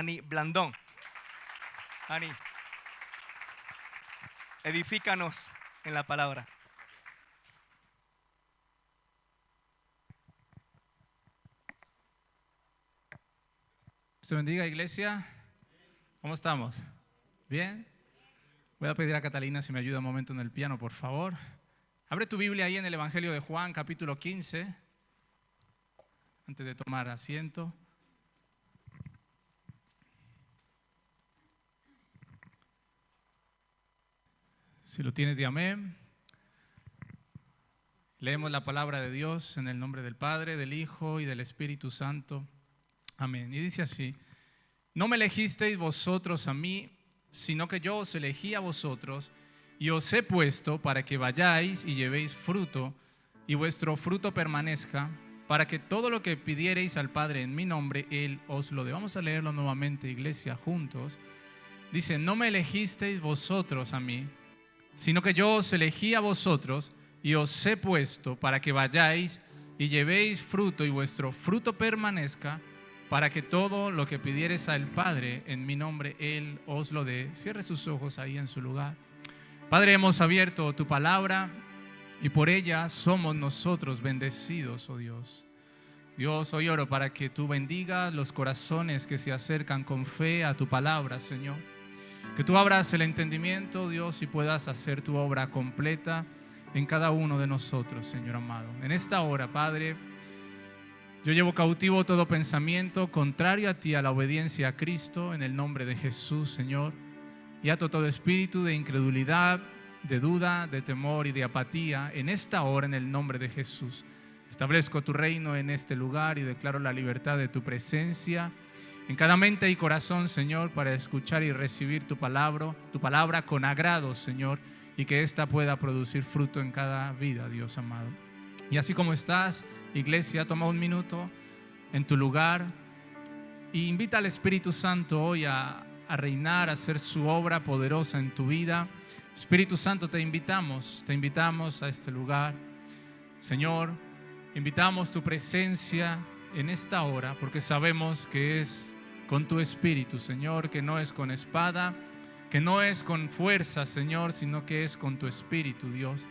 Ani Blandón. Ani, edifícanos en la palabra. Dios te bendiga, iglesia. ¿Cómo estamos? ¿Bien? Voy a pedir a Catalina si me ayuda un momento en el piano, por favor. Abre tu Biblia ahí en el Evangelio de Juan, capítulo 15, antes de tomar asiento. Si lo tienes, di amén. Leemos la palabra de Dios en el nombre del Padre, del Hijo y del Espíritu Santo. Amén. Y dice así: no me elegisteis vosotros a mí, sino que yo os elegí a vosotros y os he puesto para que vayáis y llevéis fruto y vuestro fruto permanezca, para que todo lo que pidiereis al Padre en mi nombre, Él os lo dé. Vamos a leerlo nuevamente, iglesia, juntos. Dice: no me elegisteis vosotros a mí, sino que yo os elegí a vosotros y os he puesto para que vayáis y llevéis fruto y vuestro fruto permanezca, para que todo lo que pidiereis al Padre en mi nombre, Él os lo dé. Cierre sus ojos ahí en su lugar. Padre, hemos abierto tu palabra y por ella somos nosotros bendecidos, oh Dios. Dios, hoy oro para que tú bendigas los corazones que se acercan con fe a tu palabra, Señor. Que tú abras el entendimiento, Dios, y puedas hacer tu obra completa en cada uno de nosotros, Señor amado. En esta hora, Padre, yo llevo cautivo todo pensamiento contrario a ti, a la obediencia a Cristo, en el nombre de Jesús, Señor. Y ato todo espíritu de incredulidad, de duda, de temor y de apatía en esta hora, en el nombre de Jesús. Establezco tu reino en este lugar y declaro la libertad de tu presencia en cada mente y corazón, Señor, para escuchar y recibir tu palabra con agrado, Señor, y que ésta pueda producir fruto en cada vida, Dios amado. Y así como estás, iglesia, toma un minuto en tu lugar e invita al Espíritu Santo hoy a reinar, a hacer su obra poderosa en tu vida. Espíritu Santo, te invitamos a este lugar. Señor, invitamos tu presencia en esta hora, porque sabemos que es con tu Espíritu, Señor, que no es con espada, que no es con fuerza, Señor, sino que es con tu Espíritu, Dios.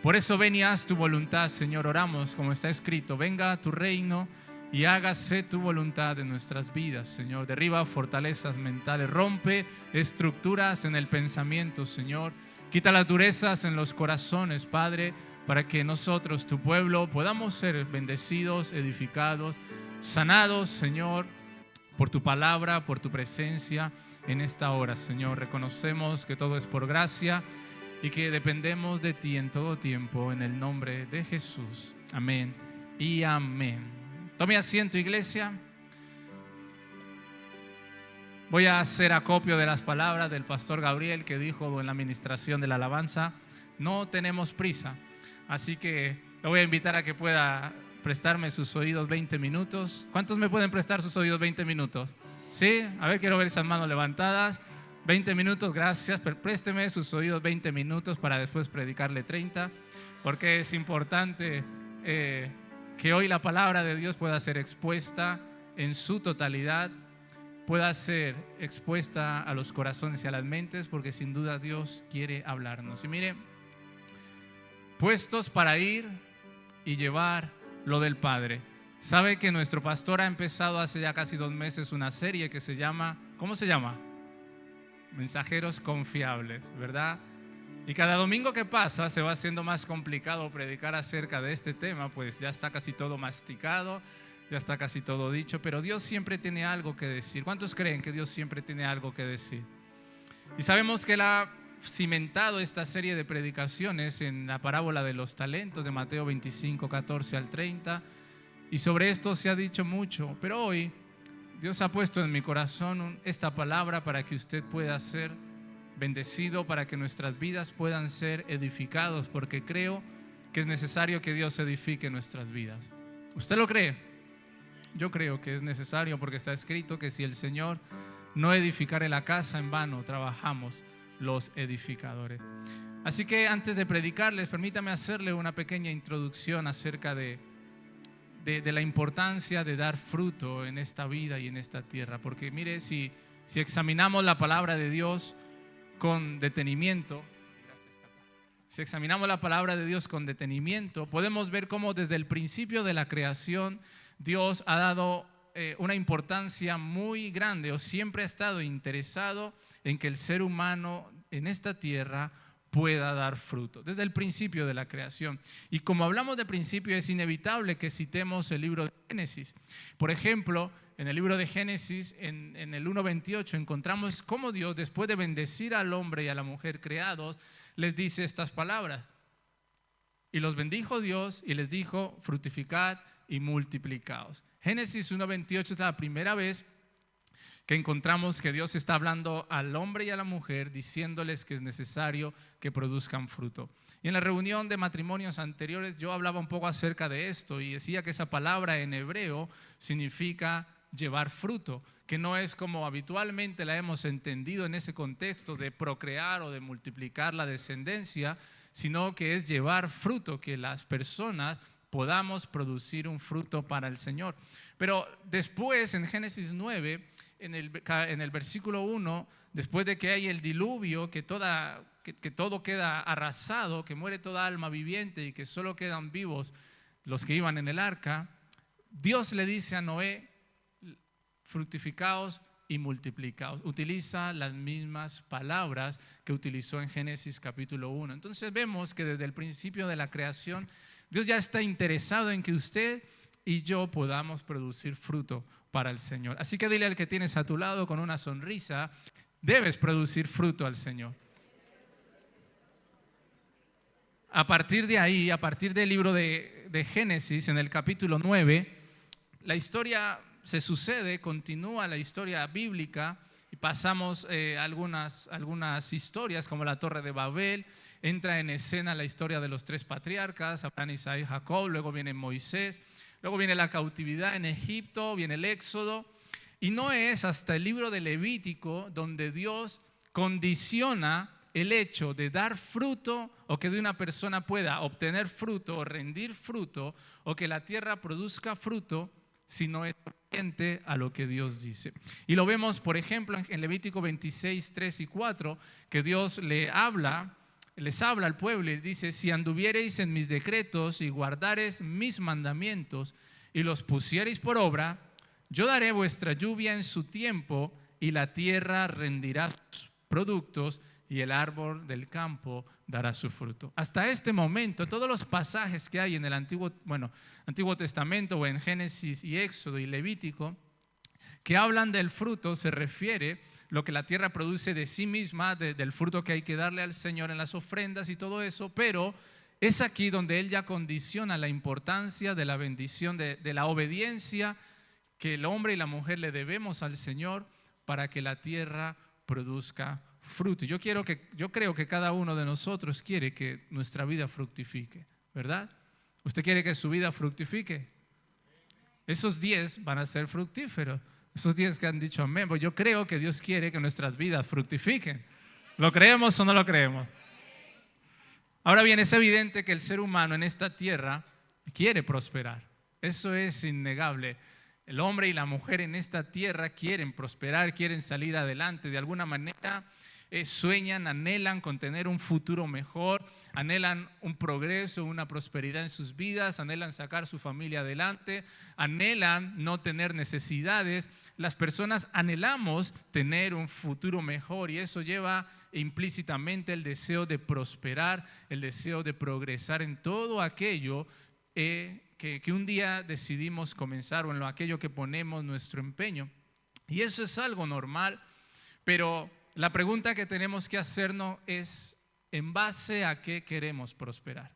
Por eso ven y haz tu voluntad, Señor. Oramos como está escrito: venga a tu reino y hágase tu voluntad en nuestras vidas, Señor. Derriba fortalezas mentales, rompe estructuras en el pensamiento, Señor. Quita las durezas en los corazones, Padre, para que nosotros, tu pueblo, podamos ser bendecidos, edificados, sanados, Señor, por tu palabra, por tu presencia en esta hora, Señor. Reconocemos que todo es por gracia y que dependemos de ti en todo tiempo, en el nombre de Jesús. Amén y amén. Tome asiento, iglesia. Voy a hacer acopio de las palabras del pastor Gabriel, que dijo en la administración de la alabanza: no tenemos prisa. Así que lo voy a invitar a que pueda prestarme sus oídos 20 minutos. ¿Cuántos me pueden prestar sus oídos 20 minutos? ¿Sí? A ver, quiero ver esas manos levantadas. 20 minutos, gracias. Présteme sus oídos 20 minutos para después predicarle 30, porque es importante que hoy la palabra de Dios pueda ser expuesta en su totalidad, pueda ser expuesta a los corazones y a las mentes, porque sin duda Dios quiere hablarnos. Y mire, puestos para ir y llevar lo del Padre. Sabe que nuestro pastor ha empezado hace ya casi 2 meses una serie que se llama, ¿cómo se llama? Mensajeros confiables, ¿verdad? Y cada domingo que pasa se va haciendo más complicado predicar acerca de este tema, pues ya está casi todo masticado, ya está casi todo dicho, pero Dios siempre tiene algo que decir. ¿Cuántos creen que Dios siempre tiene algo que decir? Y sabemos que Él ha cimentado esta serie de predicaciones en la parábola de los talentos de Mateo 25, 14 al 30, y sobre esto se ha dicho mucho, pero hoy Dios ha puesto en mi corazón esta palabra para que usted pueda ser bendecido, para que nuestras vidas puedan ser edificados, porque creo que es necesario que Dios edifique nuestras vidas. ¿Usted lo cree? Yo creo que es necesario, porque está escrito que si el Señor no edificare la casa, en vano trabajamos los edificadores. Así que antes de predicarles, permítame hacerle una pequeña introducción acerca de de la importancia de dar fruto en esta vida y en esta tierra. Porque mire, si examinamos la palabra de Dios con detenimiento, si examinamos la palabra de Dios con detenimiento, podemos ver cómo desde el principio de la creación Dios ha dado una importancia muy grande, o siempre ha estado interesado en que el ser humano en esta tierra pueda dar fruto, desde el principio de la creación. Y como hablamos de principio, es inevitable que citemos el libro de Génesis. Por ejemplo, en el libro de Génesis, en el 1:28, encontramos cómo Dios, después de bendecir al hombre y a la mujer creados, les dice estas palabras. Y los bendijo Dios y les dijo: fructificad y multiplicaos. Génesis 1:28 es la primera vez que encontramos que Dios está hablando al hombre y a la mujer, diciéndoles que es necesario que produzcan fruto. Y en la reunión de matrimonios anteriores yo hablaba un poco acerca de esto y decía que esa palabra en hebreo significa llevar fruto, que no es como habitualmente la hemos entendido en ese contexto de procrear o de multiplicar la descendencia, sino que es llevar fruto, que las personas podamos producir un fruto para el Señor. Pero después en Génesis 9, en el versículo 1, después de que hay el diluvio, que todo queda arrasado, que muere toda alma viviente y que solo quedan vivos los que iban en el arca, Dios le dice a Noé: fructificaos y multiplicaos. Utiliza las mismas palabras que utilizó en Génesis capítulo 1. Entonces vemos que desde el principio de la creación Dios ya está interesado en que usted y yo podamos producir fruto para el Señor. Así que dile al que tienes a tu lado con una sonrisa: debes producir fruto al Señor. A partir de ahí, a partir del libro de Génesis, en el capítulo 9, la historia se sucede, continúa la historia bíblica y pasamos algunas historias como la Torre de Babel. Entra en escena la historia de los 3 patriarcas, Abraham, Isaac y Jacob. Luego viene Moisés, luego viene la cautividad en Egipto, viene el Éxodo. Y no es hasta el libro de Levítico donde Dios condiciona el hecho de dar fruto, o que de una persona pueda obtener fruto o rendir fruto, o que la tierra produzca fruto, si no es obediente a lo que Dios dice. Y lo vemos, por ejemplo, en Levítico 26, 3 y 4, que Dios les habla al pueblo y dice: si anduviereis en mis decretos y guardareis mis mandamientos y los pusiereis por obra, yo daré vuestra lluvia en su tiempo y la tierra rendirá sus productos y el árbol del campo dará su fruto. Hasta este momento, todos los pasajes que hay en el Antiguo Testamento, o en Génesis y Éxodo y Levítico, que hablan del fruto, se refiere lo que la tierra produce de sí misma, del fruto que hay que darle al Señor en las ofrendas y todo eso, pero es aquí donde Él ya condiciona la importancia de la bendición, de la obediencia que el hombre y la mujer le debemos al Señor para que la tierra produzca fruto. Yo creo que cada uno de nosotros quiere que nuestra vida fructifique, ¿verdad? ¿Usted quiere que su vida fructifique? Esos 10 van a ser fructíferos. Esos 10 que han dicho amén, pues yo creo que Dios quiere que nuestras vidas fructifiquen. ¿Lo creemos o no lo creemos? Ahora bien, es evidente que el ser humano en esta tierra quiere prosperar. Eso es innegable. El hombre y la mujer en esta tierra quieren prosperar, quieren salir adelante. De alguna manera sueñan, anhelan con tener un futuro mejor, anhelan un progreso, una prosperidad en sus vidas, anhelan sacar su familia adelante, anhelan no tener necesidades. Las personas anhelamos tener un futuro mejor y eso lleva implícitamente el deseo de prosperar, el deseo de progresar en todo aquello que un día decidimos comenzar, o en aquello que ponemos nuestro empeño. Y eso es algo normal, pero la pregunta que tenemos que hacernos es: ¿en base a qué queremos prosperar?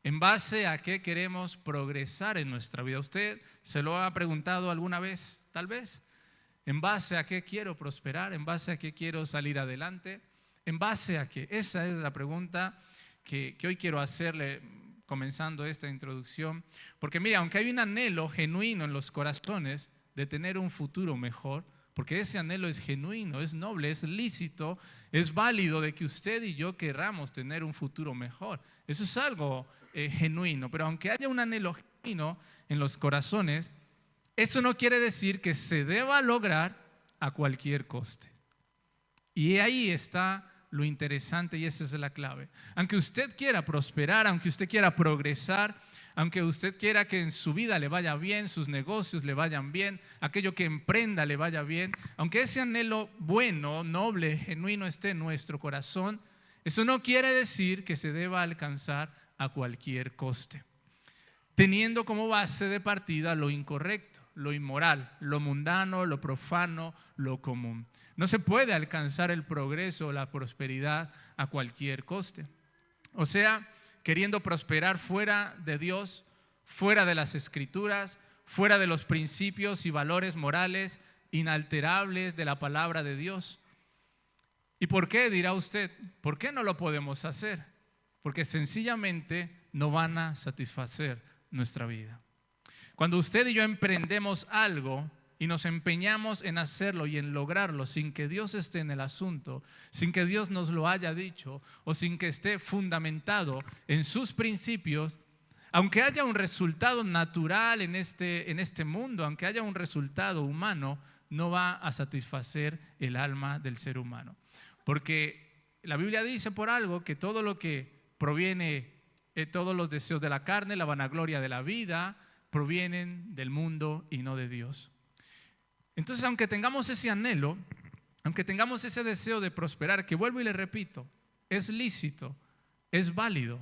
¿En base a qué queremos progresar en nuestra vida? ¿Usted se lo ha preguntado alguna vez? Tal vez. ¿En base a qué quiero prosperar? ¿En base a qué quiero salir adelante? ¿En base a qué? Esa es la pregunta que hoy quiero hacerle comenzando esta introducción. Porque mira, aunque hay un anhelo genuino en los corazones de tener un futuro mejor, porque ese anhelo es genuino, es noble, es lícito, es válido de que usted y yo querramos tener un futuro mejor. Eso es algo genuino, pero aunque haya un anhelo genuino en los corazones, eso no quiere decir que se deba lograr a cualquier coste. Y ahí está lo interesante y esa es la clave. Aunque usted quiera prosperar, aunque usted quiera progresar, aunque usted quiera que en su vida le vaya bien, sus negocios le vayan bien, aquello que emprenda le vaya bien, aunque ese anhelo bueno, noble, genuino esté en nuestro corazón, eso no quiere decir que se deba alcanzar a cualquier coste, teniendo como base de partida lo incorrecto, lo inmoral, lo mundano, lo profano, lo común. No se puede alcanzar el progreso o la prosperidad a cualquier coste. O sea, queriendo prosperar fuera de Dios, fuera de las Escrituras, fuera de los principios y valores morales inalterables de la palabra de Dios. ¿Y por qué? Dirá usted, ¿por qué no lo podemos hacer? Porque sencillamente no van a satisfacer nuestra vida. Cuando usted y yo emprendemos algo y nos empeñamos en hacerlo y en lograrlo sin que Dios esté en el asunto, sin que Dios nos lo haya dicho o sin que esté fundamentado en sus principios, aunque haya un resultado natural en este mundo, aunque haya un resultado humano, no va a satisfacer el alma del ser humano. Porque la Biblia dice por algo que todo lo que proviene, todos los deseos de la carne, la vanagloria de la vida, provienen del mundo y no de Dios. Entonces, aunque tengamos ese anhelo, aunque tengamos ese deseo de prosperar, que vuelvo y le repito, es lícito, es válido,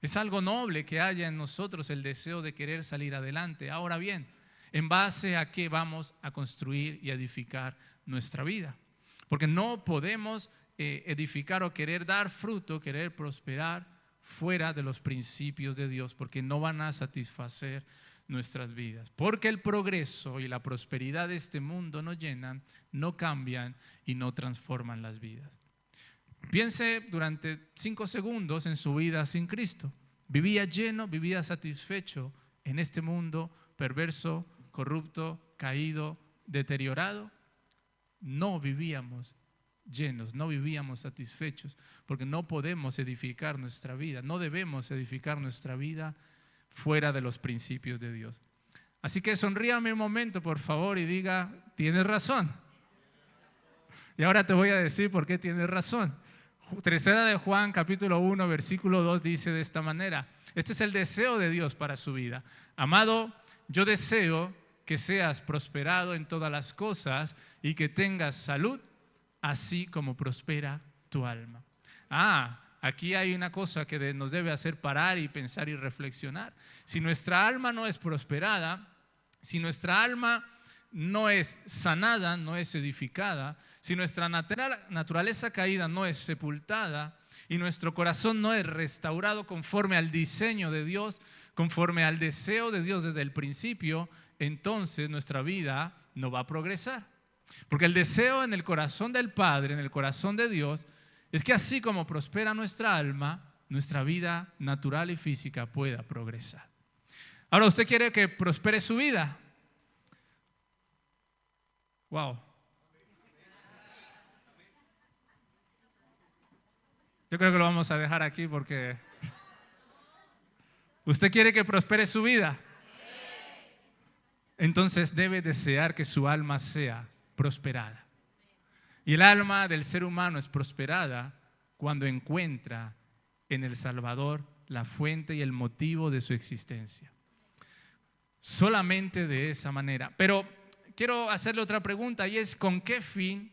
es algo noble que haya en nosotros el deseo de querer salir adelante. Ahora bien, ¿en base a qué vamos a construir y edificar nuestra vida? Porque no podemos edificar o querer dar fruto, querer prosperar fuera de los principios de Dios, porque no van a satisfacer nuestras vidas. Porque el progreso y la prosperidad de este mundo no llenan, no cambian y no transforman las vidas. Piense durante 5 segundos en su vida sin Cristo. ¿Vivía lleno, vivía satisfecho en este mundo perverso, corrupto, caído, deteriorado? No vivíamos llenos, no vivíamos satisfechos, porque no podemos edificar nuestra vida, no debemos edificar nuestra vida fuera de los principios de Dios. Así que sonríame un momento, por favor, y diga, tienes razón. Y ahora te voy a decir por qué tienes razón. Tercera de Juan, capítulo 1, versículo 2, dice de esta manera: este es el deseo de Dios para su vida. Amado, yo deseo que seas prosperado en todas las cosas y que tengas salud, así como prospera tu alma. Aquí hay una cosa que nos debe hacer parar y pensar y reflexionar. Si nuestra alma no es prosperada, si nuestra alma no es sanada, no es edificada, si nuestra naturaleza caída no es sepultada y nuestro corazón no es restaurado conforme al diseño de Dios, conforme al deseo de Dios desde el principio, entonces nuestra vida no va a progresar. Porque el deseo en el corazón del Padre, en el corazón de Dios, es que así como prospera nuestra alma, nuestra vida natural y física pueda progresar. Ahora, ¿usted quiere que prospere su vida? Wow. Yo creo que lo vamos a dejar aquí porque ¿usted quiere que prospere su vida? Entonces debe desear que su alma sea prosperada. Y el alma del ser humano es prosperada cuando encuentra en el Salvador la fuente y el motivo de su existencia. Solamente de esa manera. Pero quiero hacerle otra pregunta y es: ¿con qué fin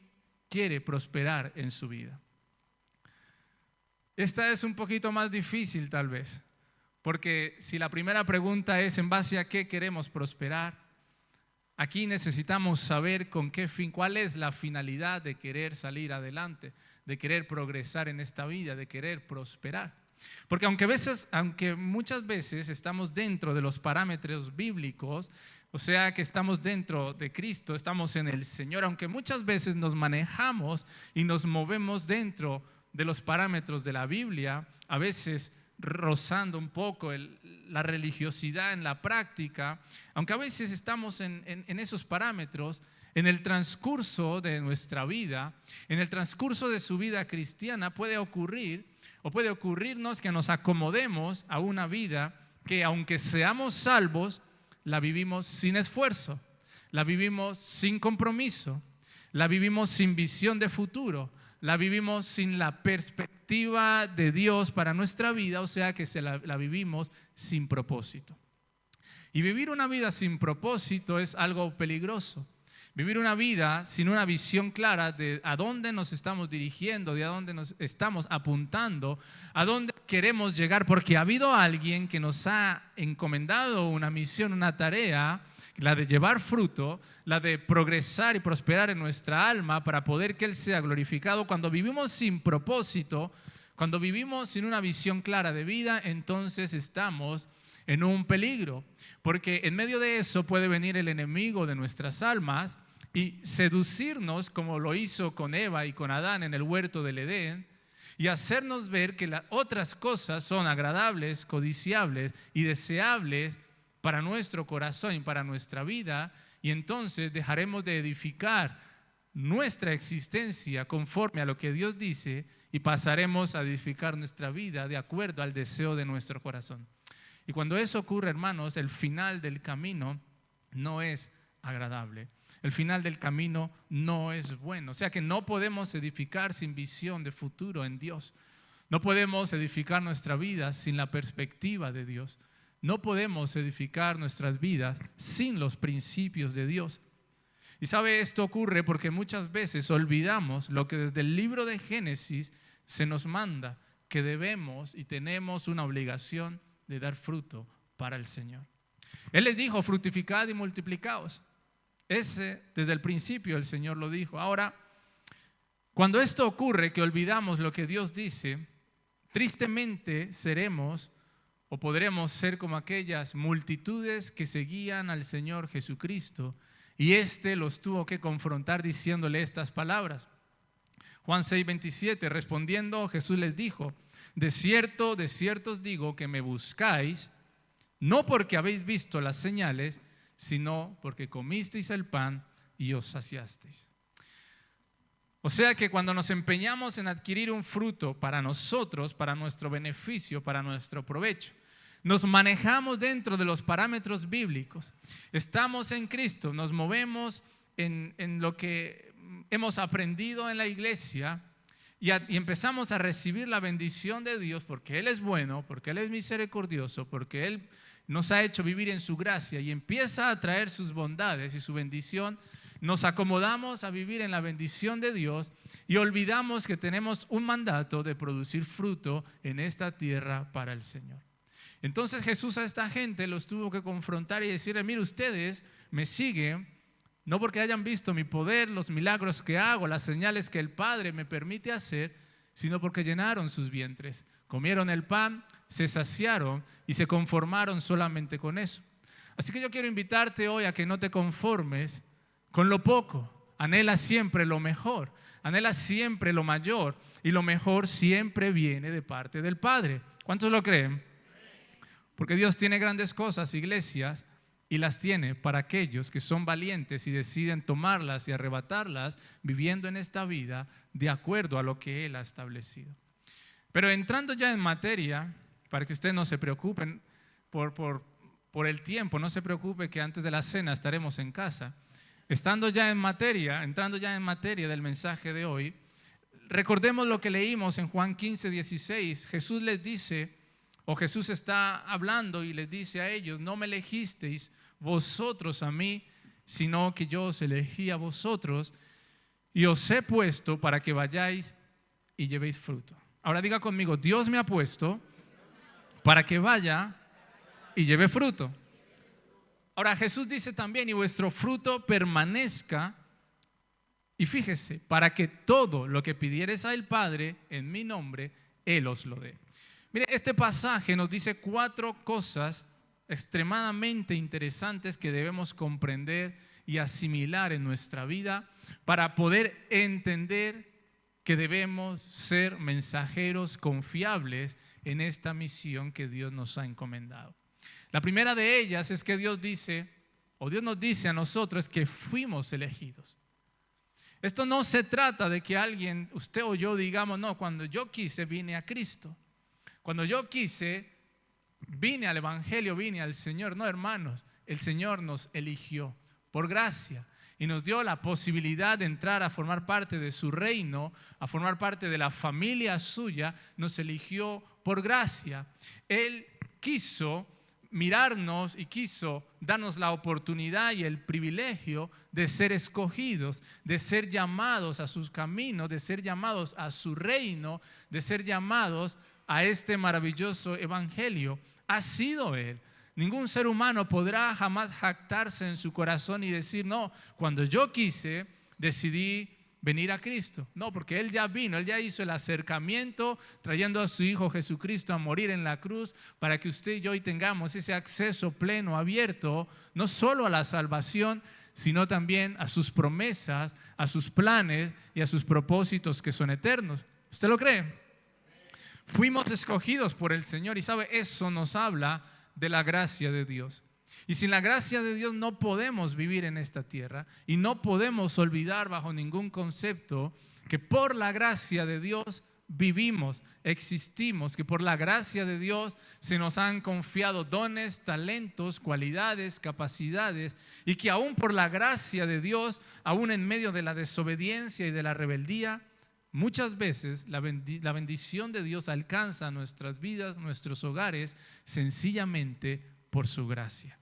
quiere prosperar en su vida? Esta es un poquito más difícil tal vez, porque si la primera pregunta es ¿en base a qué queremos prosperar? Aquí necesitamos saber con qué fin, cuál es la finalidad de querer salir adelante, de querer progresar en esta vida, de querer prosperar. Porque aunque muchas veces estamos dentro de los parámetros bíblicos, o sea que estamos dentro de Cristo, estamos en el Señor, aunque muchas veces nos manejamos y nos movemos dentro de los parámetros de la Biblia, a veces rozando un poco la religiosidad en la práctica, aunque a veces estamos en esos parámetros, en el transcurso de nuestra vida, en el transcurso de su vida cristiana puede ocurrir o puede ocurrirnos que nos acomodemos a una vida que aunque seamos salvos, la vivimos sin esfuerzo, la vivimos sin compromiso, la vivimos sin visión de futuro, la vivimos sin la perspectiva de Dios para nuestra vida, o sea que la vivimos sin propósito. Y vivir una vida sin propósito es algo peligroso. Vivir una vida sin una visión clara de a dónde nos estamos dirigiendo, de a dónde nos estamos apuntando, a dónde queremos llegar, porque ha habido alguien que nos ha encomendado una misión, una tarea, la de llevar fruto, la de progresar y prosperar en nuestra alma para poder que Él sea glorificado. Cuando vivimos sin propósito, cuando vivimos sin una visión clara de vida, entonces estamos en un peligro, porque en medio de eso puede venir el enemigo de nuestras almas y seducirnos como lo hizo con Eva y con Adán en el huerto del Edén y hacernos ver que las otras cosas son agradables, codiciables y deseables para nuestro corazón y para nuestra vida, y entonces dejaremos de edificar nuestra existencia conforme a lo que Dios dice y pasaremos a edificar nuestra vida de acuerdo al deseo de nuestro corazón. Y cuando eso ocurre, hermanos, el final del camino no es agradable. El final del camino no es bueno. O sea que no podemos edificar sin visión de futuro en Dios. No podemos edificar nuestra vida sin la perspectiva de Dios. No podemos edificar nuestras vidas sin los principios de Dios. Y sabe, esto ocurre porque muchas veces olvidamos lo que desde el libro de Génesis se nos manda, que debemos y tenemos una obligación de dar fruto para el Señor. Él les dijo, fructificad y multiplicaos. Desde el principio el Señor lo dijo. Ahora, cuando esto ocurre, que olvidamos lo que Dios dice, tristemente seremos o podremos ser como aquellas multitudes que seguían al Señor Jesucristo y los tuvo que confrontar diciéndole estas palabras. Juan 6:27, respondiendo Jesús les dijo, de cierto os digo que me buscáis, no porque habéis visto las señales, sino porque comisteis el pan y os saciasteis. O sea que cuando nos empeñamos en adquirir un fruto para nosotros, para nuestro beneficio, para nuestro provecho, nos manejamos dentro de los parámetros bíblicos, estamos en Cristo, nos movemos en lo que hemos aprendido en la iglesia y empezamos a recibir la bendición de Dios porque Él es bueno, porque Él es misericordioso, porque Él nos ha hecho vivir en su gracia y empieza a traer sus bondades y su bendición. Nos acomodamos a vivir en la bendición de Dios y olvidamos que tenemos un mandato de producir fruto en esta tierra para el Señor. Entonces Jesús a esta gente los tuvo que confrontar y decirle, mire, ustedes me siguen no porque hayan visto mi poder, los milagros que hago, las señales que el Padre me permite hacer, sino porque llenaron sus vientres, comieron el pan, se saciaron y se conformaron solamente con eso. Así que yo quiero invitarte hoy a que no te conformes con lo poco. Anhela siempre lo mejor, anhela siempre lo mayor, y lo mejor siempre viene de parte del Padre. ¿Cuántos lo creen? Porque Dios tiene grandes cosas, iglesias, y las tiene para aquellos que son valientes y deciden tomarlas y arrebatarlas viviendo en esta vida de acuerdo a lo que Él ha establecido. Pero entrando ya en materia, para que ustedes no se preocupen por el tiempo, no se preocupe que antes de la cena estaremos en casa. Entrando ya en materia del mensaje de hoy, recordemos lo que leímos en Juan 15:16. Jesús les dice, o Jesús está hablando y les dice a ellos, no me elegisteis vosotros a mí, sino que yo os elegí a vosotros y os he puesto para que vayáis y llevéis fruto. Ahora diga conmigo, Dios me ha puesto para que vaya y lleve fruto. Ahora Jesús dice también, y vuestro fruto permanezca, y fíjese, para que todo lo que pidiereis al Padre en mi nombre, Él os lo dé. Mire, este pasaje nos dice 4 cosas extremadamente interesantes que debemos comprender y asimilar en nuestra vida para poder entender que debemos ser mensajeros confiables en esta misión que Dios nos ha encomendado. La primera de ellas es que Dios nos dice a nosotros que fuimos elegidos. Esto no se trata de que alguien, usted o yo, digamos, no, cuando yo quise vine a Cristo. Cuando yo quise vine al Evangelio, vine al Señor. No, hermanos, el Señor nos eligió por gracia y nos dio la posibilidad de entrar a formar parte de su reino, a formar parte de la familia suya. Nos eligió por gracia. Él quiso mirarnos y quiso darnos la oportunidad y el privilegio de ser escogidos, de ser llamados a sus caminos, de ser llamados a su reino, de ser llamados a este maravilloso evangelio. Ha sido Él. Ningún ser humano podrá jamás jactarse en su corazón y decir, no, cuando yo quise, decidí venir a Cristo. No, porque Él ya vino, Él ya hizo el acercamiento, trayendo a su Hijo Jesucristo a morir en la cruz, para que usted y yo hoy tengamos ese acceso pleno, abierto, no solo a la salvación, sino también a sus promesas, a sus planes y a sus propósitos que son eternos. ¿Usted lo cree? Fuimos escogidos por el Señor y sabe, eso nos habla de la gracia de Dios. Y sin la gracia de Dios no podemos vivir en esta tierra y no podemos olvidar bajo ningún concepto que por la gracia de Dios vivimos, existimos, que por la gracia de Dios se nos han confiado dones, talentos, cualidades, capacidades, y que aún por la gracia de Dios, aún en medio de la desobediencia y de la rebeldía, muchas veces la bendición de Dios alcanza nuestras vidas, nuestros hogares, sencillamente por su gracia.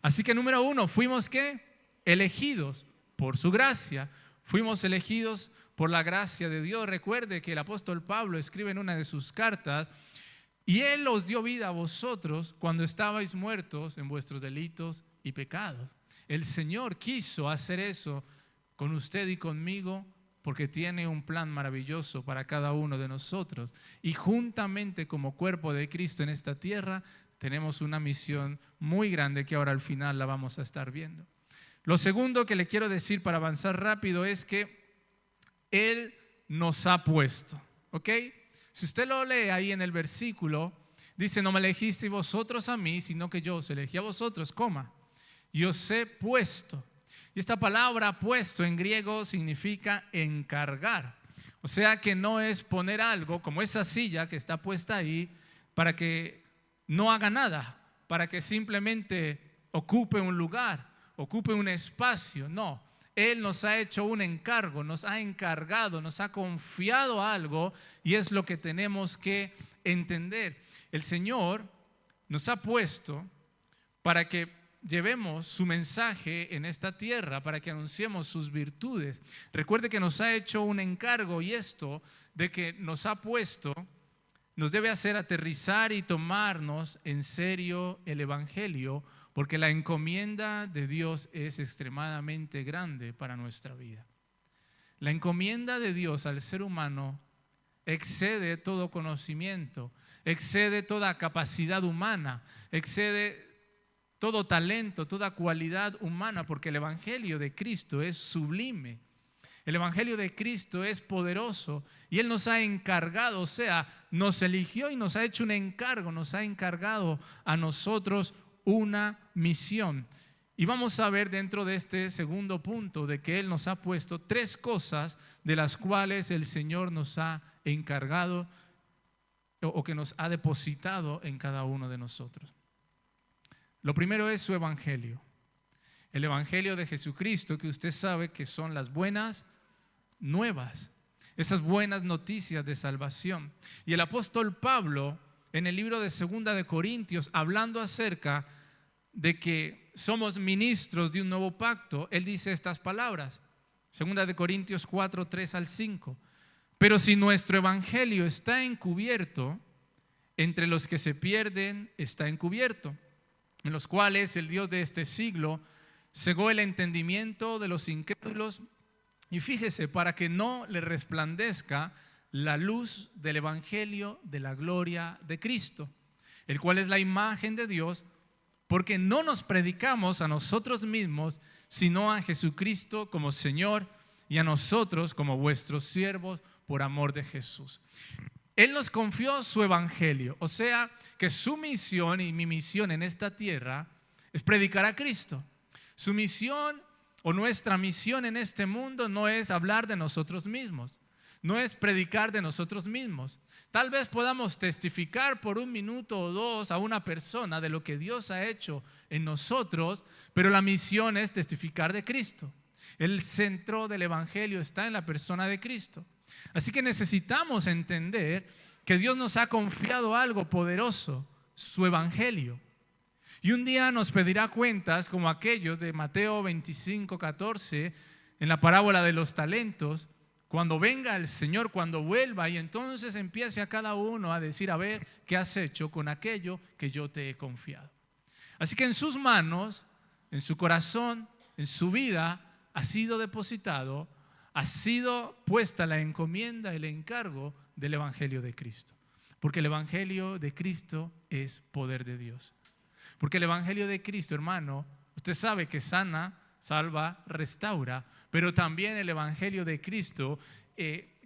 Así que número uno, fuimos ¿qué? Elegidos por su gracia. Fuimos elegidos por la gracia de Dios. Recuerde que el apóstol Pablo escribe en una de sus cartas, y Él os dio vida a vosotros cuando estabais muertos en vuestros delitos y pecados. El Señor quiso hacer eso con usted y conmigo, porque tiene un plan maravilloso para cada uno de nosotros. Y juntamente como cuerpo de Cristo en esta tierra, tenemos una misión muy grande que ahora al final la vamos a estar viendo. Lo segundo que le quiero decir para avanzar rápido es que Él nos ha puesto, ¿ok? Si usted lo lee ahí en el versículo, dice, no me elegisteis vosotros a mí, sino que yo os elegí a vosotros, y os he puesto. Y esta palabra puesto en griego significa encargar. O sea que no es poner algo como esa silla que está puesta ahí para que no haga nada, para que simplemente ocupe un lugar, ocupe un espacio. No, Él nos ha hecho un encargo, nos ha encargado, nos ha confiado algo, y es lo que tenemos que entender. El Señor nos ha puesto para que llevemos su mensaje en esta tierra, para que anunciemos sus virtudes. Recuerde que nos ha hecho un encargo, y esto de que nos ha puesto nos debe hacer aterrizar y tomarnos en serio el evangelio, porque la encomienda de Dios es extremadamente grande para nuestra vida. La encomienda de Dios al ser humano excede todo conocimiento, excede toda capacidad humana, excede todo talento, toda cualidad humana, porque el evangelio de Cristo es sublime. El evangelio de Cristo es poderoso, y Él nos ha encargado, o sea, nos eligió y nos ha hecho un encargo, nos ha encargado a nosotros una misión. Y vamos a ver dentro de este segundo punto de que Él nos ha puesto tres cosas de las cuales el Señor nos ha encargado o que nos ha depositado en cada uno de nosotros. Lo primero es su evangelio. El evangelio de Jesucristo, que usted sabe que son las buenas nuevas, esas buenas noticias de salvación. Y el apóstol Pablo, en el libro de 2 de Corintios, hablando acerca de que somos ministros de un nuevo pacto, él dice estas palabras, 2 de Corintios 4, 3 al 5. Pero si nuestro evangelio está encubierto, entre los que se pierden está encubierto, en los cuales el Dios de este siglo cegó el entendimiento de los incrédulos, y fíjese, para que no le resplandezca la luz del evangelio de la gloria de Cristo, el cual es la imagen de Dios, porque no nos predicamos a nosotros mismos, sino a Jesucristo como Señor, y a nosotros como vuestros siervos por amor de Jesús. Él nos confió su evangelio, o sea que su misión y mi misión en esta tierra es predicar a Cristo. Su misión o nuestra misión en este mundo no es hablar de nosotros mismos, no es predicar de nosotros mismos. Tal vez podamos testificar por 1 minuto o 2 a una persona de lo que Dios ha hecho en nosotros, pero la misión es testificar de Cristo. El centro del evangelio está en la persona de Cristo. Así que necesitamos entender que Dios nos ha confiado algo poderoso, su evangelio. Y un día nos pedirá cuentas como aquellos de Mateo 25:14, en la parábola de los talentos, cuando venga el Señor, cuando vuelva, y entonces empiece a cada uno a decir, a ver, ¿qué has hecho con aquello que yo te he confiado? Así que en sus manos, en su corazón, en su vida, ha sido depositado, ha sido puesta la encomienda, el encargo del evangelio de Cristo. Porque el evangelio de Cristo es poder de Dios. Porque el evangelio de Cristo, hermano, usted sabe que sana, salva, restaura, pero también el evangelio de Cristo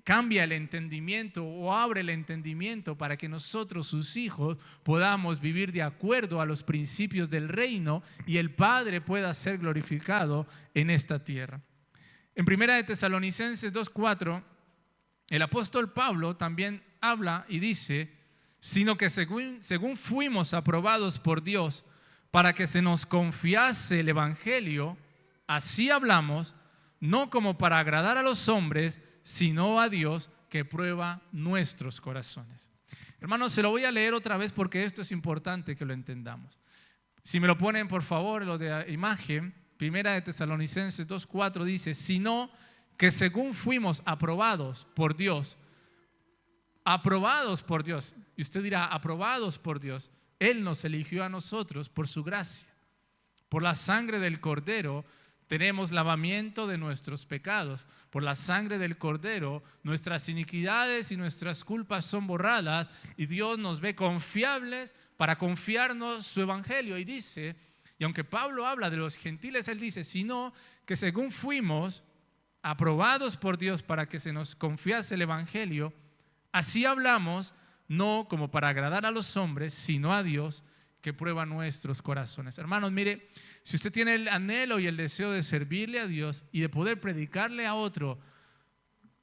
cambia el entendimiento o abre el entendimiento para que nosotros, sus hijos, podamos vivir de acuerdo a los principios del reino y el Padre pueda ser glorificado en esta tierra. En 1 de Tesalonicenses 2:4, el apóstol Pablo también habla y dice, sino que según fuimos aprobados por Dios para que se nos confiase el evangelio, así hablamos, no como para agradar a los hombres, sino a Dios que prueba nuestros corazones. Hermanos, se lo voy a leer otra vez porque esto es importante que lo entendamos. Si me lo ponen, por favor, lo de imagen, 1 de Tesalonicenses 2:4 dice, sino que según fuimos aprobados por Dios, y usted dirá, aprobados por Dios, Él nos eligió a nosotros por su gracia, por la sangre del Cordero, tenemos lavamiento de nuestros pecados. Por la sangre del Cordero, nuestras iniquidades y nuestras culpas son borradas y Dios nos ve confiables para confiarnos su evangelio. Y dice, y aunque Pablo habla de los gentiles, él dice, sino que según fuimos aprobados por Dios para que se nos confiase el evangelio, así hablamos, no como para agradar a los hombres, sino a Dios que prueba nuestros corazones. Hermanos, mire, si usted tiene el anhelo y el deseo de servirle a Dios y de poder predicarle a otro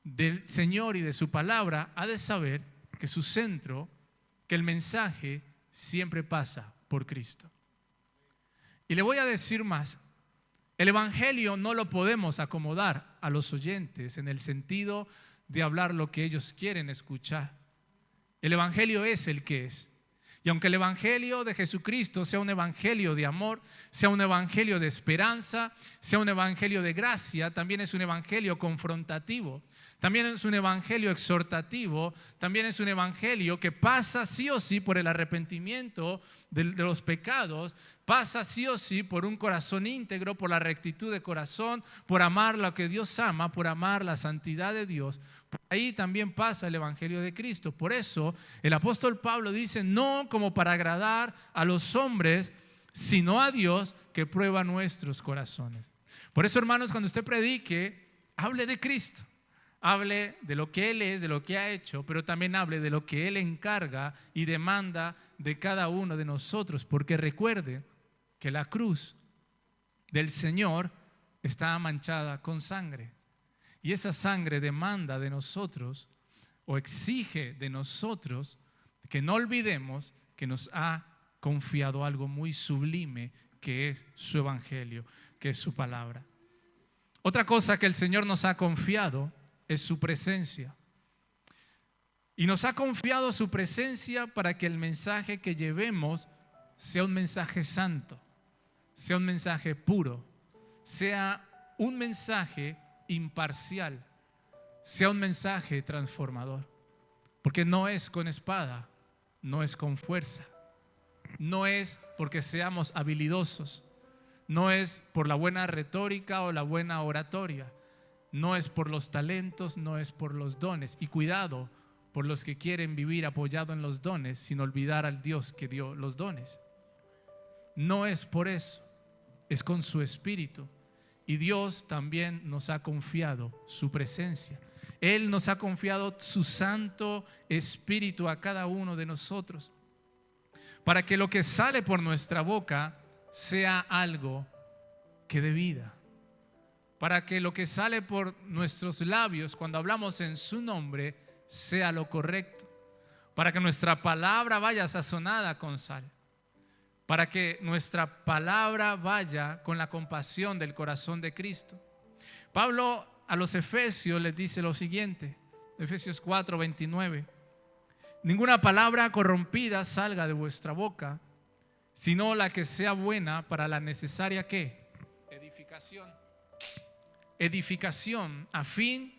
del Señor y de su palabra, ha de saber que su centro, que el mensaje siempre pasa por Cristo. Y le voy a decir más, el evangelio no lo podemos acomodar a los oyentes en el sentido de hablar lo que ellos quieren escuchar. El evangelio es el que es. Y aunque el evangelio de Jesucristo sea un evangelio de amor, sea un evangelio de esperanza, sea un evangelio de gracia, también es un evangelio confrontativo, también es un evangelio exhortativo, también es un evangelio que pasa sí o sí por el arrepentimiento de los pecados, pasa sí o sí por un corazón íntegro, por la rectitud de corazón, por amar lo que Dios ama, por amar la santidad de Dios. Por ahí también pasa el evangelio de Cristo. Por eso el apóstol Pablo dice, no como para agradar a los hombres, sino a Dios que prueba nuestros corazones. Por eso, hermanos, cuando usted predique, hable de Cristo. Hable de lo que Él es, de lo que ha hecho, pero también hable de lo que Él encarga y demanda de cada uno de nosotros. Porque recuerde que la cruz del Señor está manchada con sangre. Y esa sangre demanda de nosotros o exige de nosotros que no olvidemos que nos ha confiado algo muy sublime que es su evangelio, que es su palabra. Otra cosa que el Señor nos ha confiado es su presencia. Y nos ha confiado su presencia para que el mensaje que llevemos sea un mensaje santo, sea un mensaje puro, sea un mensaje imparcial, sea un mensaje transformador. Porque no es con espada, no es con fuerza, no es porque seamos habilidosos, no es por la buena retórica o la buena oratoria, no es por los talentos, no es por los dones. Y cuidado por los que quieren vivir apoyado en los dones sin olvidar al Dios que dio los dones. No es por eso, es con su espíritu. Y Dios también nos ha confiado su presencia. Él nos ha confiado su Santo Espíritu a cada uno de nosotros, para que lo que sale por nuestra boca sea algo que dé vida, para que lo que sale por nuestros labios cuando hablamos en su nombre sea lo correcto, para que nuestra palabra vaya sazonada con sal, para que nuestra palabra vaya con la compasión del corazón de Cristo. Pablo a los Efesios les dice lo siguiente, Efesios 4:29: ninguna palabra corrompida salga de vuestra boca, sino la que sea buena para la necesaria ¿qué? Edificación a fin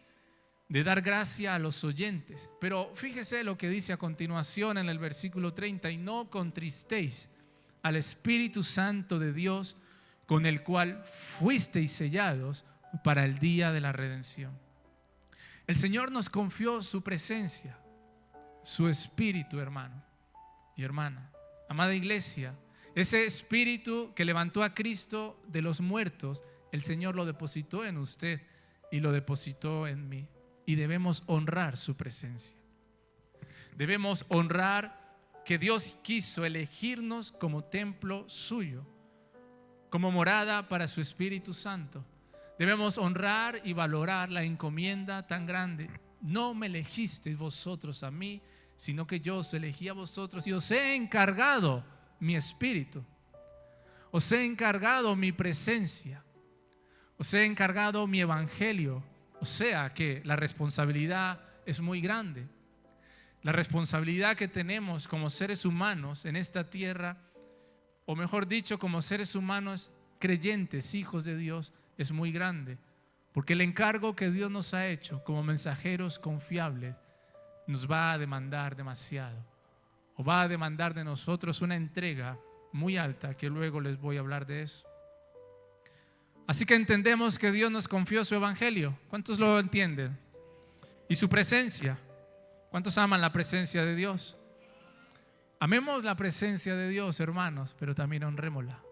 de dar gracia a los oyentes. Pero fíjese lo que dice a continuación en el versículo 30: y no contristéis al Espíritu Santo de Dios, con el cual fuisteis sellados para el día de la redención. El Señor nos confió su presencia, su Espíritu, hermano y hermana. Amada iglesia, ese Espíritu que levantó a Cristo de los muertos, el Señor lo depositó en usted y lo depositó en mí. Y debemos honrar su presencia. Debemos honrar que Dios quiso elegirnos como templo suyo, como morada para su Espíritu Santo. Debemos honrar y valorar la encomienda tan grande. No me elegisteis vosotros a mí, sino que yo os elegí a vosotros y os he encargado mi Espíritu. Os he encargado mi presencia. Os he encargado mi evangelio. O sea que la responsabilidad es muy grande. La responsabilidad que tenemos como seres humanos en esta tierra, o mejor dicho, como seres humanos creyentes, hijos de Dios, es muy grande. Porque el encargo que Dios nos ha hecho como mensajeros confiables nos va a demandar demasiado. O va a demandar de nosotros una entrega muy alta, que luego les voy a hablar de eso. Así que entendemos que Dios nos confió su evangelio. ¿Cuántos lo entienden? Y su presencia. ¿Cuántos aman la presencia de Dios? Amemos la presencia de Dios, hermanos, pero también honrémosla.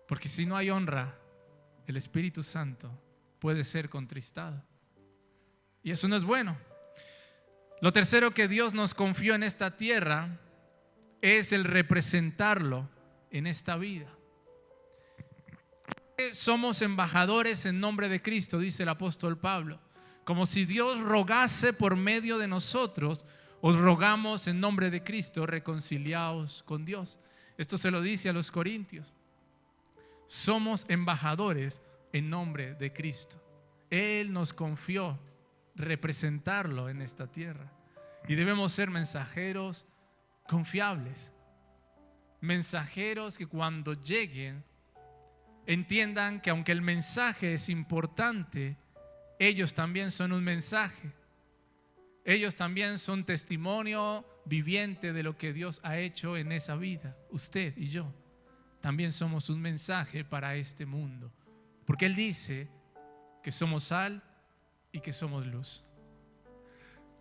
Porque si no hay honra, el Espíritu Santo puede ser contristado. Y eso no es bueno. Lo tercero que Dios nos confió en esta tierra es el representarlo en esta vida. Somos embajadores en nombre de Cristo, dice el apóstol Pablo. Como si Dios rogase por medio de nosotros, os rogamos en nombre de Cristo, reconciliaos con Dios. Esto se lo dice a los corintios. Somos embajadores en nombre de Cristo. Él nos confió representarlo en esta tierra. Y debemos ser mensajeros confiables. Mensajeros que cuando lleguen entiendan que aunque el mensaje es importante, ellos también son un mensaje. Ellos también son testimonio viviente de lo que Dios ha hecho en esa vida. Usted y yo también somos un mensaje para este mundo. Porque Él dice que somos sal y que somos luz.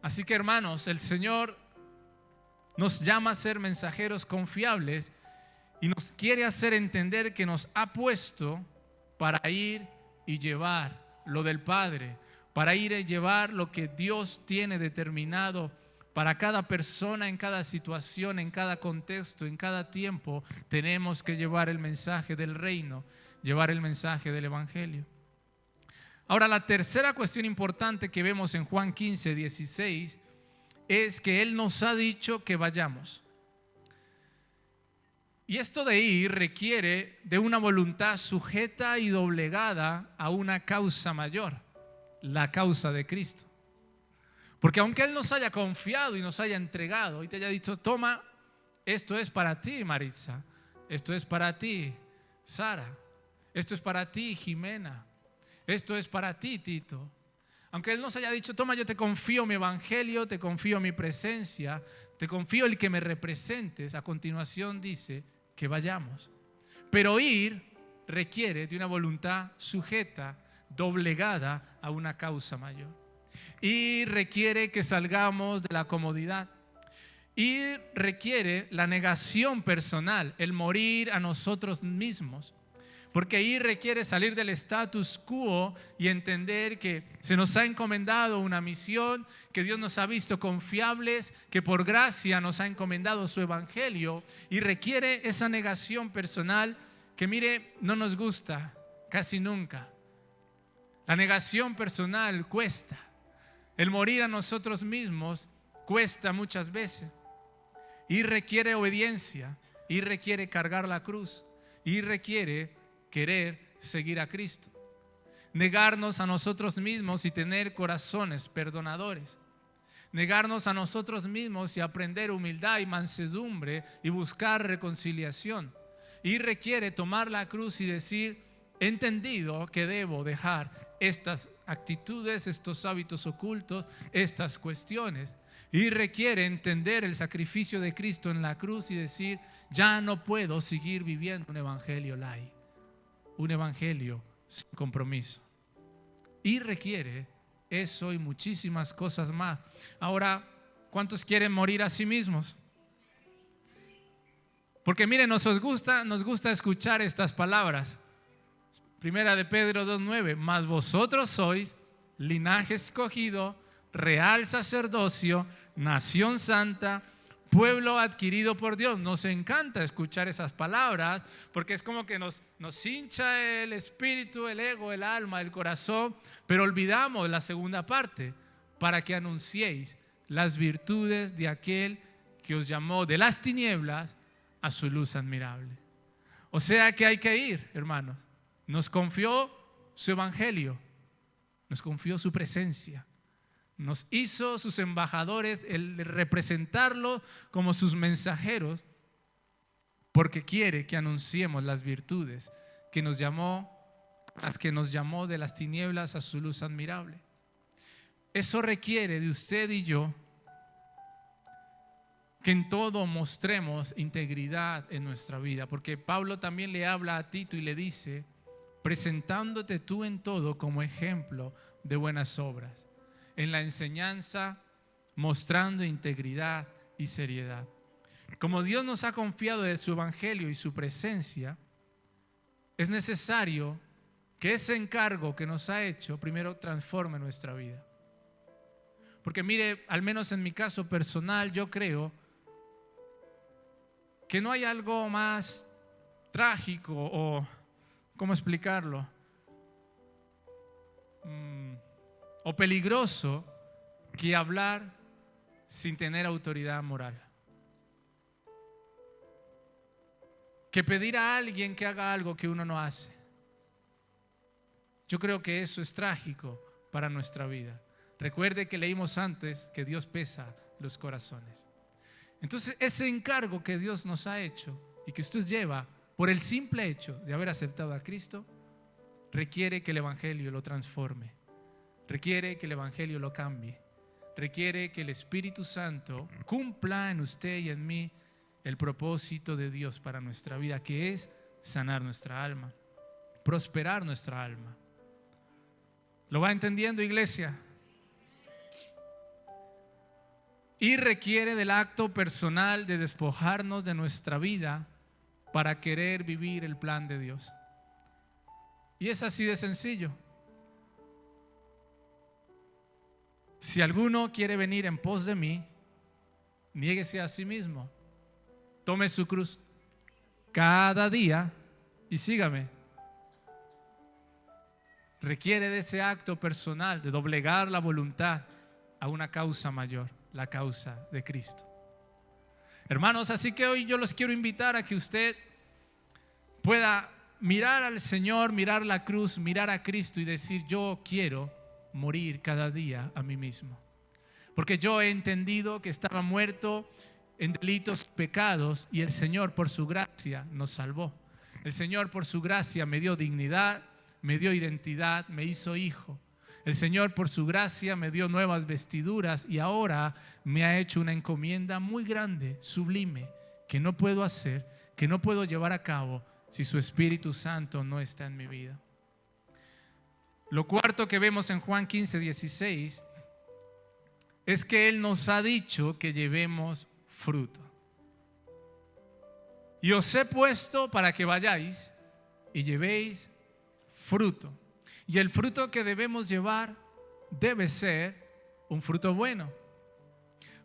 Así que, hermanos, el Señor nos llama a ser mensajeros confiables y nos quiere hacer entender que nos ha puesto para ir y llevar lo del Padre, para ir y llevar lo que Dios tiene determinado para cada persona, en cada situación, en cada contexto, en cada tiempo. Tenemos que llevar el mensaje del reino, llevar el mensaje del evangelio. Ahora, la tercera cuestión importante que vemos en Juan 15:16 es que Él nos ha dicho que vayamos. Y esto de ir requiere de una voluntad sujeta y doblegada a una causa mayor, la causa de Cristo. Porque aunque Él nos haya confiado y nos haya entregado y te haya dicho: toma, esto es para ti, Maritza, esto es para ti, Sara, esto es para ti, Jimena, esto es para ti, Tito. Aunque Él nos haya dicho: toma, yo te confío mi evangelio, te confío mi presencia, te confío el que me representes, a continuación dice que vayamos. Pero ir requiere de una voluntad sujeta, doblegada a una causa mayor. Y requiere que salgamos de la comodidad. Y requiere la negación personal, el morir a nosotros mismos. Porque ahí requiere salir del status quo y entender que se nos ha encomendado una misión, que Dios nos ha visto confiables, que por gracia nos ha encomendado su evangelio, y requiere esa negación personal que, mire, no nos gusta casi nunca. La negación personal cuesta. El morir a nosotros mismos cuesta muchas veces. Y requiere obediencia, y requiere cargar la cruz, y requiere querer seguir a Cristo. Negarnos a nosotros mismos y tener corazones perdonadores. Negarnos a nosotros mismos y aprender humildad y mansedumbre y buscar reconciliación. Y requiere tomar la cruz y decir, he entendido que debo dejar estas actitudes, estos hábitos ocultos, estas cuestiones. Y requiere entender el sacrificio de Cristo en la cruz y decir, ya no puedo seguir viviendo un evangelio light, un evangelio sin compromiso. Y requiere eso y muchísimas cosas más. Ahora, ¿cuántos quieren morir a sí mismos? Porque miren, nos gusta escuchar estas palabras. Primera de Pedro 2:9, mas vosotros sois linaje escogido, real sacerdocio, nación santa, pueblo adquirido por Dios. Nos encanta escuchar esas palabras porque es como que nos hincha el espíritu, el ego, el alma, el corazón, pero olvidamos la segunda parte, para que anunciéis las virtudes de aquel que os llamó de las tinieblas a su luz admirable. O sea que hay que ir, hermanos. Nos confió su evangelio, nos confió su presencia. Nos hizo sus embajadores, el representarlo como sus mensajeros, porque quiere que anunciemos las virtudes que nos llamó, las que nos llamó de las tinieblas a su luz admirable. Eso requiere de usted y yo que en todo mostremos integridad en nuestra vida, porque Pablo también le habla a Tito y le dice, presentándote tú en todo como ejemplo de buenas obras, en la enseñanza, mostrando integridad y seriedad. Como Dios nos ha confiado de su evangelio y su presencia, es necesario que ese encargo que nos ha hecho primero transforme nuestra vida. Porque mire, al menos en mi caso personal, yo creo que no hay algo más trágico o, ¿cómo explicarlo? O peligroso que hablar sin tener autoridad moral. Que pedir a alguien que haga algo que uno no hace. Yo creo que eso es trágico para nuestra vida. Recuerde que leímos antes que Dios pesa los corazones. Entonces ese encargo que Dios nos ha hecho y que usted lleva por el simple hecho de haber aceptado a Cristo, requiere que el evangelio lo transforme. Requiere que el evangelio lo cambie. Requiere que el Espíritu Santo cumpla en usted y en mí el propósito de Dios para nuestra vida, que es sanar nuestra alma, prosperar nuestra alma. ¿Lo va entendiendo, iglesia? Y requiere del acto personal de despojarnos de nuestra vida para querer vivir el plan de Dios. Y es así de sencillo. Si alguno quiere venir en pos de mí, niéguese a sí mismo, tome su cruz cada día y sígame. Requiere de ese acto personal de doblegar la voluntad a una causa mayor, la causa de Cristo. Hermanos, así que hoy yo los quiero invitar a que usted pueda mirar al Señor, mirar la cruz, mirar a Cristo y decir, yo quiero morir cada día a mí mismo. Porque yo he entendido que estaba muerto en delitos y pecados y el Señor por su gracia nos salvó. El Señor por su gracia me dio dignidad, me dio identidad, me hizo hijo. El Señor por su gracia me dio nuevas vestiduras y ahora me ha hecho una encomienda muy grande, sublime, que no puedo hacer, que no puedo llevar a cabo si su Espíritu Santo no está en mi vida. Lo cuarto que vemos en Juan 15:16 es que Él nos ha dicho que llevemos fruto. Y os he puesto para que vayáis y llevéis fruto. Y el fruto que debemos llevar debe ser un fruto bueno.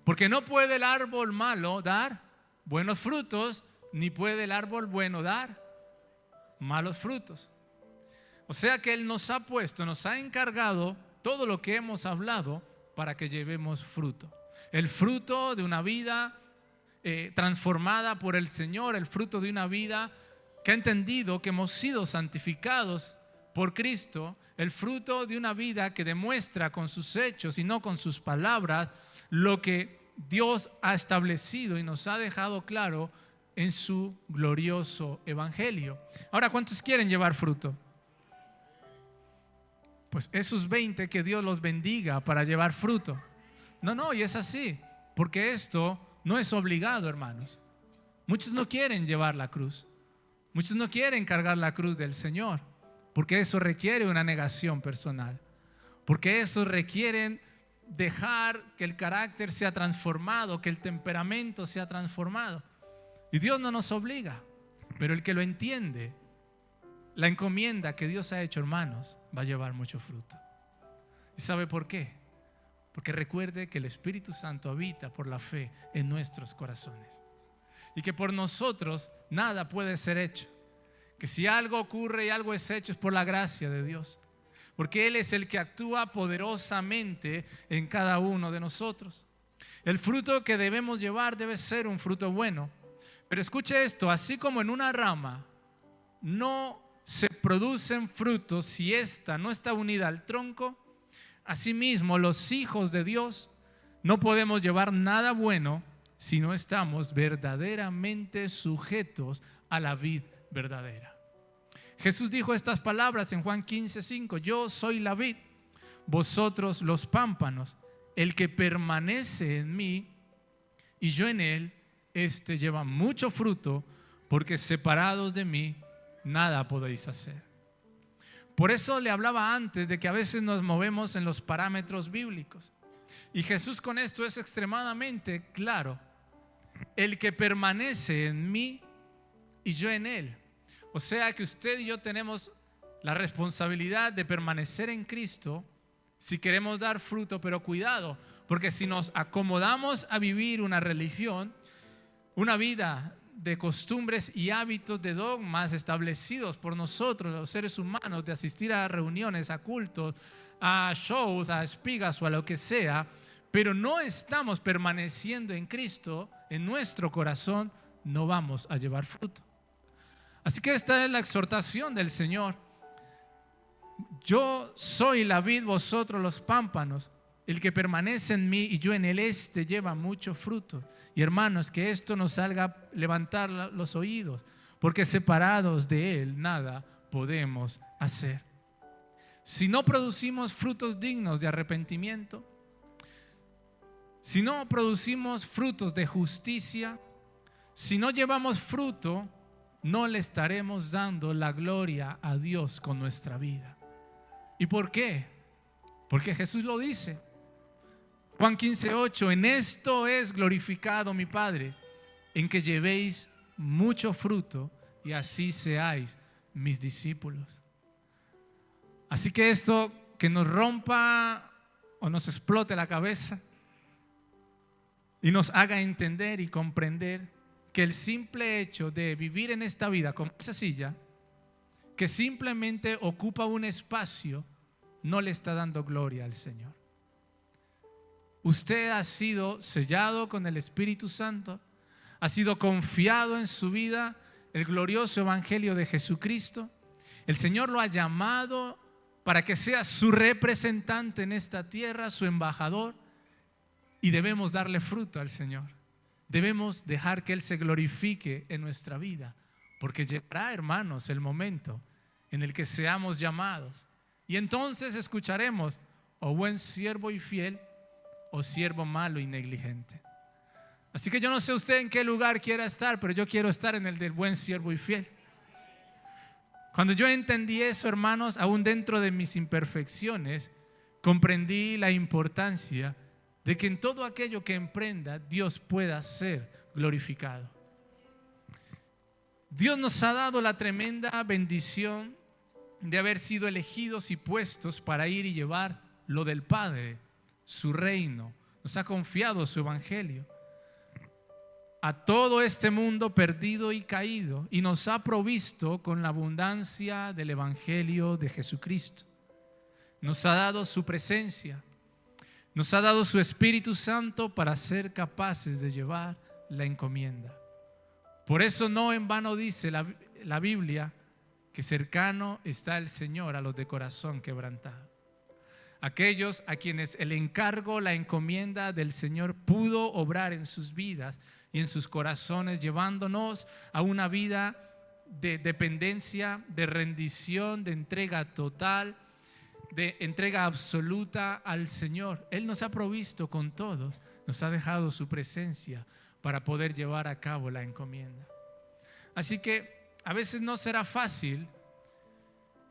Porque no puede el árbol malo dar buenos frutos, ni puede el árbol bueno dar malos frutos. O sea que Él nos ha puesto, nos ha encargado todo lo que hemos hablado para que llevemos fruto. El fruto de una vida transformada por el Señor, el fruto de una vida que ha entendido que hemos sido santificados por Cristo, el fruto de una vida que demuestra con sus hechos y no con sus palabras lo que Dios ha establecido y nos ha dejado claro en su glorioso evangelio. Ahora, ¿cuántos quieren llevar fruto? Pues esos 20 que Dios los bendiga para llevar fruto. No, y es así, porque esto no es obligado, hermanos. Muchos no quieren llevar la cruz. Muchos no quieren cargar la cruz del Señor, porque eso requiere una negación personal. Porque eso requiere dejar que el carácter sea transformado, que el temperamento sea transformado. Y Dios no nos obliga, pero el que lo entiende, la encomienda que Dios ha hecho, hermanos, va a llevar mucho fruto. ¿Y sabe por qué? Porque recuerde que el Espíritu Santo habita por la fe en nuestros corazones. Y que por nosotros nada puede ser hecho. Que si algo ocurre y algo es hecho es por la gracia de Dios. Porque Él es el que actúa poderosamente en cada uno de nosotros. El fruto que debemos llevar debe ser un fruto bueno. Pero escuche esto, así como en una rama no se producen frutos si ésta no está unida al tronco, asimismo los hijos de Dios no podemos llevar nada bueno si no estamos verdaderamente sujetos a la vid verdadera. Jesús dijo estas palabras en Juan 15:5: yo soy la vid, vosotros los pámpanos. El que permanece en mí y yo en él, este lleva mucho fruto, porque separados de mí nada podéis hacer. Por eso le hablaba antes de que a veces nos movemos en los parámetros bíblicos. Y Jesús con esto es extremadamente claro. El que permanece en mí y yo en él. O sea que usted y yo tenemos la responsabilidad de permanecer en Cristo si queremos dar fruto, pero cuidado, porque si nos acomodamos a vivir una religión, una vida de costumbres y hábitos, de dogmas establecidos por nosotros, los seres humanos, de asistir a reuniones, a cultos, a shows, a espigas o a lo que sea, pero no estamos permaneciendo en Cristo, en nuestro corazón, no vamos a llevar fruto. Así que esta es la exhortación del Señor. Yo soy la vid, vosotros los pámpanos. El que permanece en mí y yo en él, este lleva mucho fruto. Y hermanos, que esto nos haga levantar los oídos, porque separados de él nada podemos hacer. Si no producimos frutos dignos de arrepentimiento, si no producimos frutos de justicia, si no llevamos fruto, no le estaremos dando la gloria a Dios con nuestra vida. ¿Y por qué? Porque Jesús lo dice. Juan 15:8: en esto es glorificado mi Padre, en que llevéis mucho fruto y así seáis mis discípulos. Así que esto que nos rompa o nos explote la cabeza y nos haga entender y comprender que el simple hecho de vivir en esta vida como esa silla, que simplemente ocupa un espacio, no le está dando gloria al Señor. Usted ha sido sellado con el Espíritu Santo, ha sido confiado en su vida el glorioso evangelio de Jesucristo. El Señor lo ha llamado para que sea su representante en esta tierra, su embajador, y debemos darle fruto al Señor. Debemos dejar que Él se glorifique en nuestra vida, porque llegará, hermanos, el momento en el que seamos llamados. Y entonces escucharemos: oh buen siervo y fiel, o siervo malo y negligente. Así que yo no sé usted en qué lugar quiera estar, pero yo quiero estar en el del buen siervo y fiel. Cuando yo entendí eso, hermanos, aún dentro de mis imperfecciones, comprendí la importancia de que en todo aquello que emprenda, Dios pueda ser glorificado. Dios nos ha dado la tremenda bendición de haber sido elegidos y puestos para ir y llevar lo del Padre, su reino. Nos ha confiado su evangelio. a todo este mundo perdido y caído y nos ha provisto con la abundancia del Evangelio de Jesucristo. Nos ha dado su presencia, nos ha dado su Espíritu Santo para ser capaces de llevar la encomienda. Por eso no en vano dice la Biblia que cercano está el Señor a los de corazón quebrantado. Aquellos a quienes el encargo, la encomienda del Señor pudo obrar en sus vidas y en sus corazones, llevándonos a una vida de dependencia, de rendición, de entrega total, de entrega absoluta al Señor. Él nos ha provisto con todos, nos ha dejado su presencia para poder llevar a cabo la encomienda. Así que a veces no será fácil,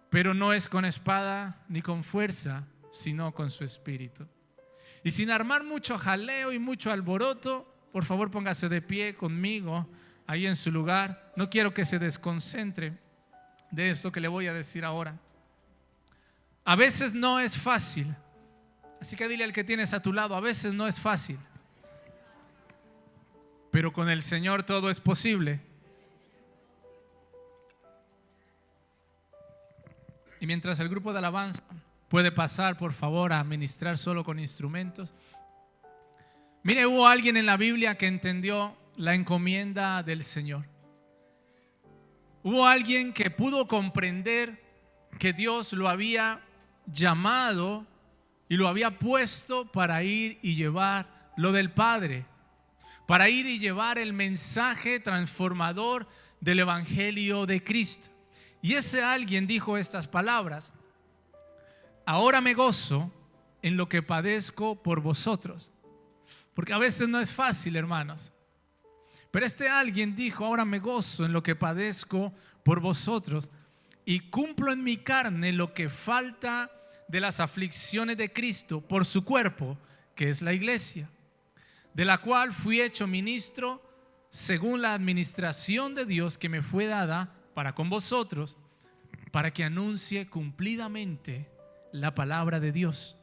pero no es con espada ni con fuerza, sino con su Espíritu. Y sin armar mucho jaleo y mucho alboroto, por favor póngase de pie conmigo ahí en su lugar. No quiero que se desconcentre de esto que le voy a decir ahora. A veces no es fácil, así que dile al que tienes a tu lado, a veces no es fácil, pero con el Señor todo es posible. Y mientras el grupo de alabanza puede pasar, por favor, a ministrar solo con instrumentos. Mire, hubo alguien en la Biblia que entendió la encomienda del Señor. Hubo alguien que pudo comprender que Dios lo había llamado y lo había puesto para ir y llevar lo del Padre, para ir y llevar el mensaje transformador del Evangelio de Cristo. Y ese alguien dijo estas palabras: ahora me gozo en lo que padezco por vosotros. Porque a veces no es fácil, hermanos. Pero este alguien dijo: ahora me gozo en lo que padezco por vosotros y cumplo en mi carne lo que falta de las aflicciones de Cristo por su cuerpo, que es la iglesia, de la cual fui hecho ministro según la administración de Dios que me fue dada para con vosotros, para que anuncie cumplidamente la palabra de Dios,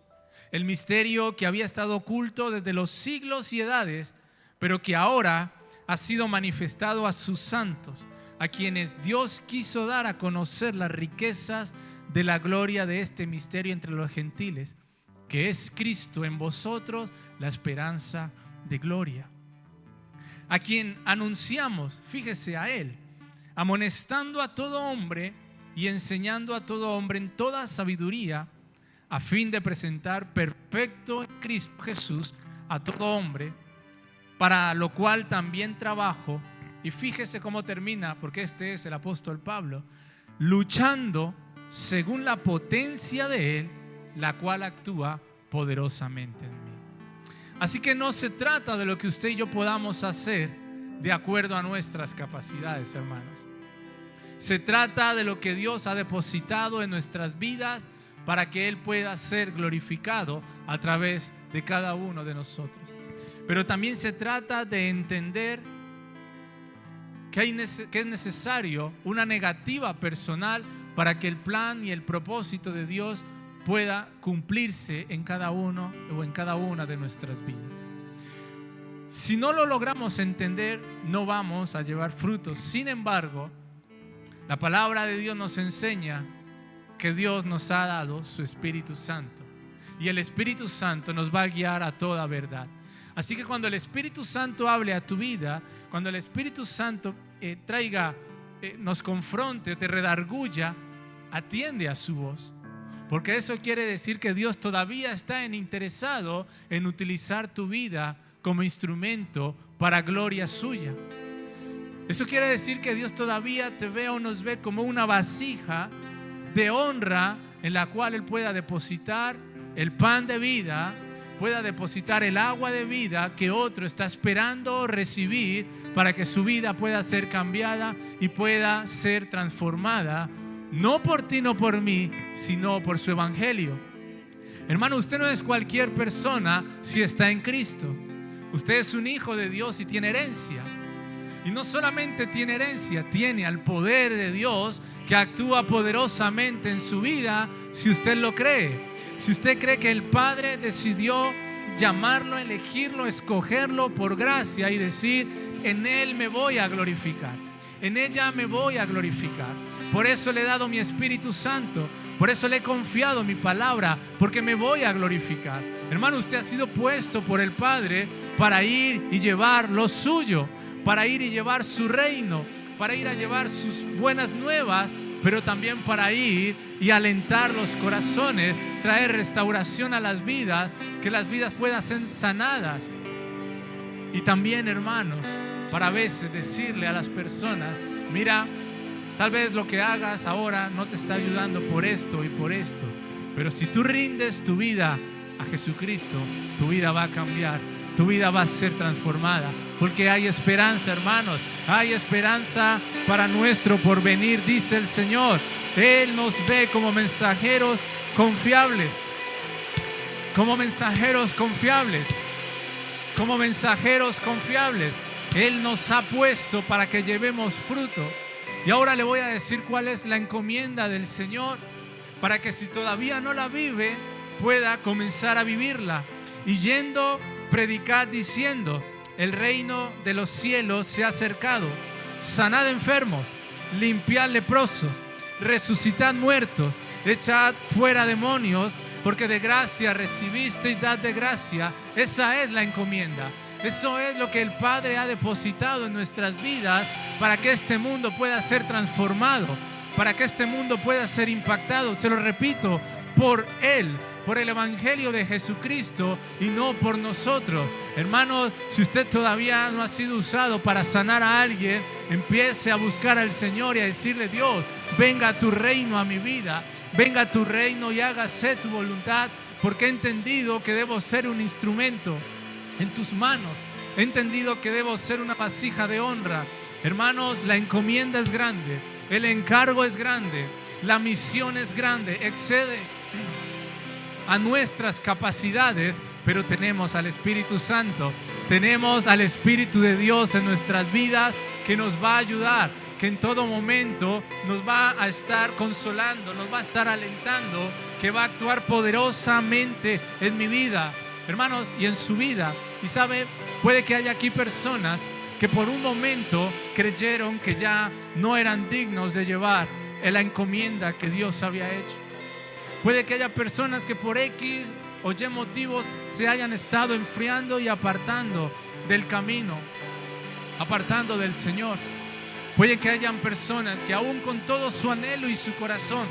el misterio que había estado oculto desde los siglos y edades, pero que ahora ha sido manifestado a sus santos, a quienes Dios quiso dar a conocer las riquezas de la gloria de este misterio entre los gentiles, que es Cristo en vosotros, la esperanza de gloria. A quien anunciamos, fíjese, a Él, amonestando a todo hombre y enseñando a todo hombre en toda sabiduría, a fin de presentar perfecto en Cristo Jesús a todo hombre, para lo cual también trabajo. Y fíjese cómo termina, porque este es el apóstol Pablo: luchando según la potencia de Él, la cual actúa poderosamente en mí. Así que no se trata de lo que usted y yo podamos hacer de acuerdo a nuestras capacidades, hermanos. Se trata de lo que Dios ha depositado en nuestras vidas para que Él pueda ser glorificado a través de cada uno de nosotros. Pero también se trata de entender que es necesario una negativa personal para que el plan y el propósito de Dios pueda cumplirse en cada uno o en cada una de nuestras vidas. Si no lo logramos entender, no vamos a llevar frutos. Sin embargo, la palabra de Dios nos enseña que Dios nos ha dado su Espíritu Santo, y el Espíritu Santo nos va a guiar a toda verdad. Así que cuando el Espíritu Santo hable a tu vida, cuando el Espíritu Santo nos confronte, te redarguya, atiende a su voz, porque eso quiere decir que Dios todavía está interesado en utilizar tu vida como instrumento para gloria suya. Eso quiere decir que Dios todavía te ve o nos ve como una vasija de honra en la cual Él pueda depositar el pan de vida, pueda depositar el agua de vida que otro está esperando recibir para que su vida pueda ser cambiada y pueda ser transformada, no por ti, no por mí, sino por su evangelio. Hermano, usted no es cualquier persona si está en Cristo. Usted es un hijo de Dios y tiene herencia. Y no solamente tiene herencia, tiene al poder de Dios que actúa poderosamente en su vida si usted lo cree. Si usted cree que el Padre decidió llamarlo, elegirlo, escogerlo por gracia y decir: en Él me voy a glorificar, en ella me voy a glorificar. Por eso le he dado mi Espíritu Santo, por eso le he confiado mi palabra, porque me voy a glorificar. Hermano, usted ha sido puesto por el Padre para ir y llevar lo suyo, para ir y llevar su reino, para ir a llevar sus buenas nuevas, pero también para ir y alentar los corazones, traer restauración a las vidas, que las vidas puedan ser sanadas. Y también, hermanos, para a veces decirle a las personas: mira, tal vez lo que hagas ahora no te está ayudando por esto y por esto, pero si tú rindes tu vida a Jesucristo, tu vida va a cambiar, tu vida va a ser transformada, porque hay esperanza, hermanos, hay esperanza para nuestro porvenir, dice el Señor. Él nos ve como mensajeros confiables, como mensajeros confiables, como mensajeros confiables. Él nos ha puesto para que llevemos fruto. Y ahora le voy a decir cuál es la encomienda del Señor, para que si todavía no la vive, pueda comenzar a vivirla. Y yendo, predicad diciendo: el reino de los cielos se ha acercado. Sanad enfermos, limpiad leprosos, resucitad muertos, echad fuera demonios, porque de gracia recibisteis, dad de gracia. Esa es la encomienda. Eso es lo que el Padre ha depositado en nuestras vidas, para que este mundo pueda ser transformado, para que este mundo pueda ser impactado. Se lo repito, por Él, por el Evangelio de Jesucristo y no por nosotros. Hermanos, si usted todavía no ha sido usado para sanar a alguien, empiece a buscar al Señor y a decirle: Dios, venga a tu reino a mi vida, venga a tu reino y hágase tu voluntad, porque he entendido que debo ser un instrumento en tus manos, he entendido que debo ser una vasija de honra. Hermanos, la encomienda es grande, el encargo es grande, la misión es grande, excede a nuestras capacidades, pero tenemos al Espíritu Santo, tenemos al Espíritu de Dios en nuestras vidas, que nos va a ayudar, que en todo momento nos va a estar consolando, nos va a estar alentando, que va a actuar poderosamente en mi vida, hermanos, y en su vida. Y sabe, puede que haya aquí personas que por un momento creyeron que ya no eran dignos de llevar la encomienda que Dios había hecho. Puede que haya personas que por X o Y motivos se hayan estado enfriando y apartando del camino, apartando del Señor. Puede que hayan personas que aún con todo su anhelo y su corazón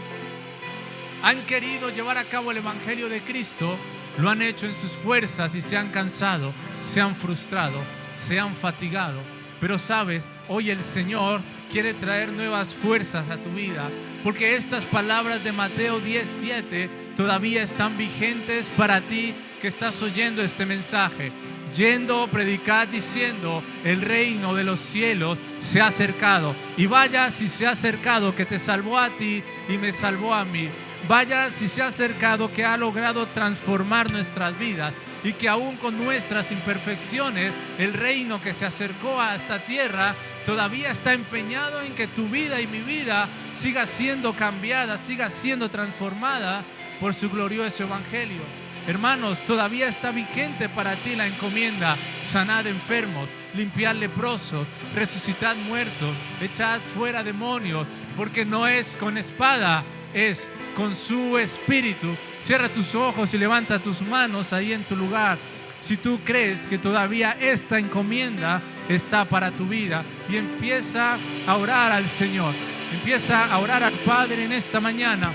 han querido llevar a cabo el Evangelio de Cristo, lo han hecho en sus fuerzas y se han cansado, se han frustrado, se han fatigado. Pero sabes, hoy el Señor quiere traer nuevas fuerzas a tu vida, porque estas palabras de Mateo 10:7 todavía están vigentes para ti que estás oyendo este mensaje. Yendo, predicad diciendo: el reino de los cielos se ha acercado. Y vaya si se ha acercado, que te salvó a ti y me salvó a mí. Vaya si se ha acercado, que ha logrado transformar nuestras vidas, y que aún con nuestras imperfecciones, el reino que se acercó a esta tierra todavía está empeñado en que tu vida y mi vida siga siendo cambiada, siga siendo transformada por su glorioso Evangelio. Hermanos, todavía está vigente para ti la encomienda: sanad enfermos, limpiad leprosos, resucitad muertos, echad fuera demonios, porque no es con espada, es con su Espíritu. Cierra tus ojos y levanta tus manos ahí en tu lugar, si tú crees que todavía esta encomienda está para tu vida, y empieza a orar al Señor, empieza a orar al Padre en esta mañana.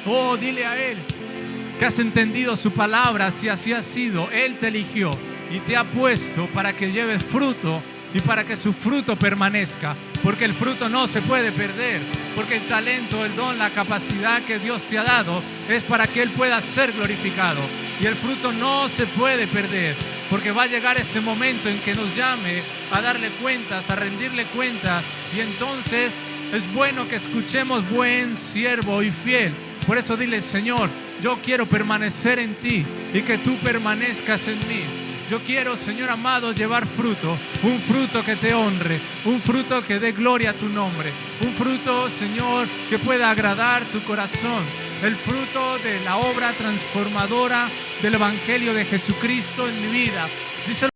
Oh, dile a Él que has entendido su palabra. Si así ha sido, Él te eligió y te ha puesto para que lleves fruto y para que su fruto permanezca, porque el fruto no se puede perder, porque el talento, el don, la capacidad que Dios te ha dado es para que Él pueda ser glorificado, y el fruto no se puede perder, porque va a llegar ese momento en que nos llame a darle cuentas, a rendirle cuentas, y entonces es bueno que escuchemos: buen siervo y fiel. Por eso dile: Señor, yo quiero permanecer en ti y que tú permanezcas en mí. Yo quiero, Señor amado, llevar fruto, un fruto que te honre, un fruto que dé gloria a tu nombre, un fruto, Señor, que pueda agradar tu corazón. el fruto de la obra transformadora del Evangelio de Jesucristo en mi vida. Díselo